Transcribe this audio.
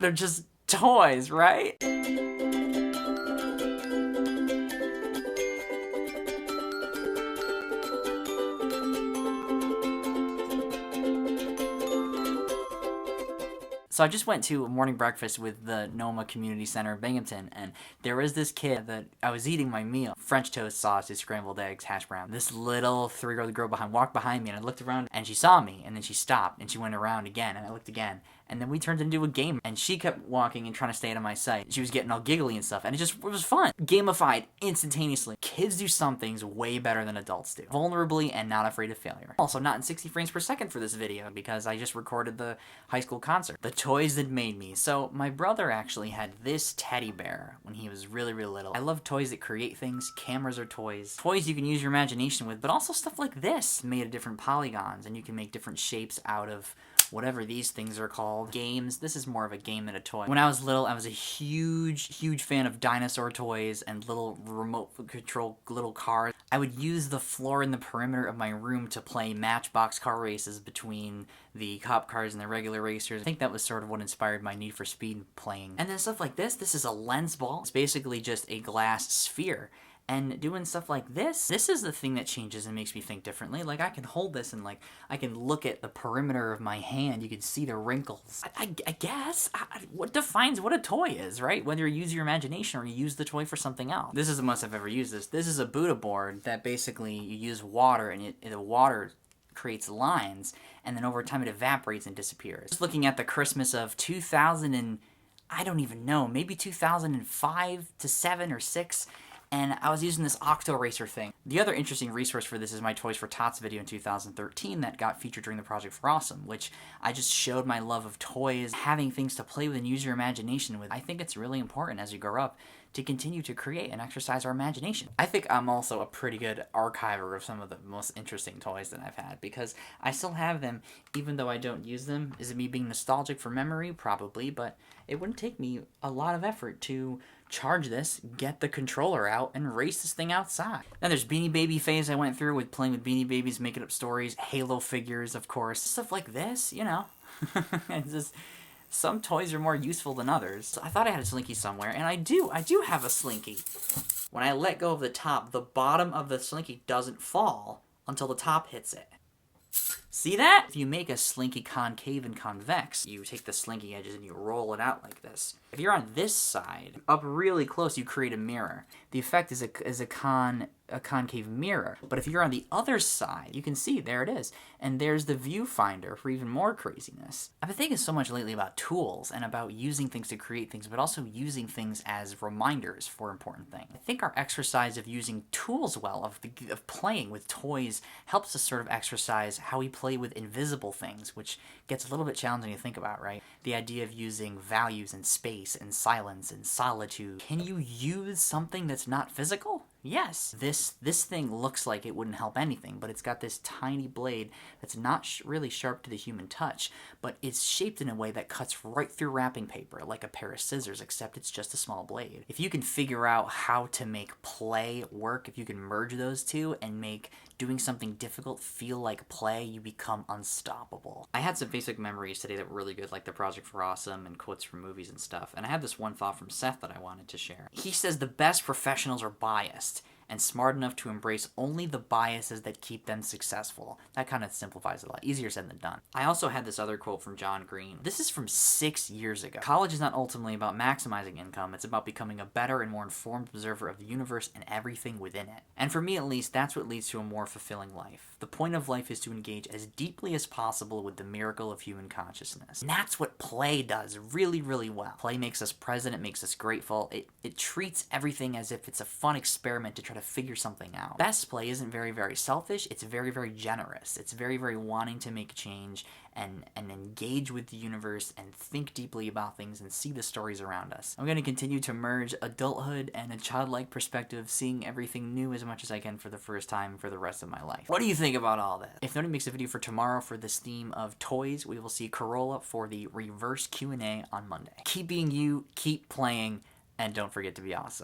They're just toys, right? So I just went to a morning breakfast with the Noma Community Center in Binghamton, and there was this kid that I was eating my meal. French toast, sausage, scrambled eggs, hash brown. This little 3-year-old girl walked behind me, and I looked around, and she saw me, and then she stopped, and she went around again, and I looked again. And then we turned it into a game, and she kept walking and trying to stay out of my sight. She was getting all giggly and stuff, and it was fun. Gamified instantaneously. Kids do some things way better than adults do. Vulnerably and not afraid of failure. Also, not in 60 frames per second for this video, because I just recorded the high school concert. The toys that made me. So, my brother actually had this teddy bear when he was really, really little. I love toys that create things. Cameras are toys. Toys you can use your imagination with, but also stuff like this, made of different polygons, and you can make different shapes out of whatever these things are called. Games. This is more of a game than a toy. When I was little, I was a huge fan of dinosaur toys and little remote control little cars. I would use the floor and the perimeter of my room to play Matchbox car races between the cop cars and the regular racers. I think that was sort of what inspired my Need for Speed playing. And then stuff like this. This is a lens ball. It's basically just a glass sphere. And doing stuff like this is the thing that changes and makes me think differently. Like, I can hold this and, like, I can look at the perimeter of my hand. You can see the wrinkles. I guess, what defines what a toy is, right? Whether you use your imagination or you use the toy for something else. This is the most I've ever used this. This is a Buddha board that basically you use water, and the water creates lines, and then over time it evaporates and disappears. Just looking at the Christmas of 2000 and, I don't even know, maybe 2005 to 7 or 6, and I was using this Octo Racer thing. The other interesting resource for this is my Toys for Tots video in 2013 that got featured during the Project for Awesome, which I just showed my love of toys, having things to play with and use your imagination with. I think it's really important as you grow up to continue to create and exercise our imagination. I think I'm also a pretty good archiver of some of the most interesting toys that I've had, because I still have them even though I don't use them. Is it me being nostalgic for memory? Probably, but it wouldn't take me a lot of effort to charge this, get the controller out, and race this thing outside. Then there's Beanie Baby phase I went through with playing with Beanie Babies, making up stories, Halo figures, of course. Stuff like this, you know. It's just, some toys are more useful than others. So I thought I had a Slinky somewhere, and I do have a Slinky. When I let go of the top, the bottom of the Slinky doesn't fall until the top hits it. See that? If you make a Slinky concave and convex, you take the Slinky edges and you roll it out like this. If you're on this side, up really close, you create a mirror. The effect is a concave mirror. But if you're on the other side, you can see, there it is. And there's the viewfinder for even more craziness. I've been thinking so much lately about tools and about using things to create things, but also using things as reminders for important things. I think our exercise of using tools well, of playing with toys, helps us sort of exercise how we play with invisible things, which gets a little bit challenging to think about, right? The idea of using values and space and silence and solitude. Can you use something that's not physical? Yes. This thing looks like it wouldn't help anything, but it's got this tiny blade that's not really sharp to the human touch, but it's shaped in a way that cuts right through wrapping paper, like a pair of scissors, except it's just a small blade. If you can figure out how to make play work, if you can merge those two and make doing something difficult feel like play, you become unstoppable. I had some basic memories today that were really good, like the Project for Awesome and quotes from movies and stuff, and I had this one thought from Seth that I wanted to share. He says the best professionals are biased and smart enough to embrace only the biases that keep them successful. That kind of simplifies it a lot. Easier said than done. I also had this other quote from John Green. This is from 6 years ago. College is not ultimately about maximizing income. It's about becoming a better and more informed observer of the universe and everything within it. And for me, at least, that's what leads to a more fulfilling life. The point of life is to engage as deeply as possible with the miracle of human consciousness. And that's what play does really, really well. Play makes us present. It makes us grateful. It treats everything as if it's a fun experiment to try to figure something out. Best play isn't very, very selfish. It's very, very generous. It's very, very wanting to make change and engage with the universe and think deeply about things and see the stories around us. I'm going to continue to merge adulthood and a childlike perspective, seeing everything new as much as I can for the first time for the rest of my life. What do you think about all this? If nobody makes a video for tomorrow for this theme of toys, we will see Corolla for the reverse Q&A on Monday. Keep being you, keep playing, and don't forget to be awesome.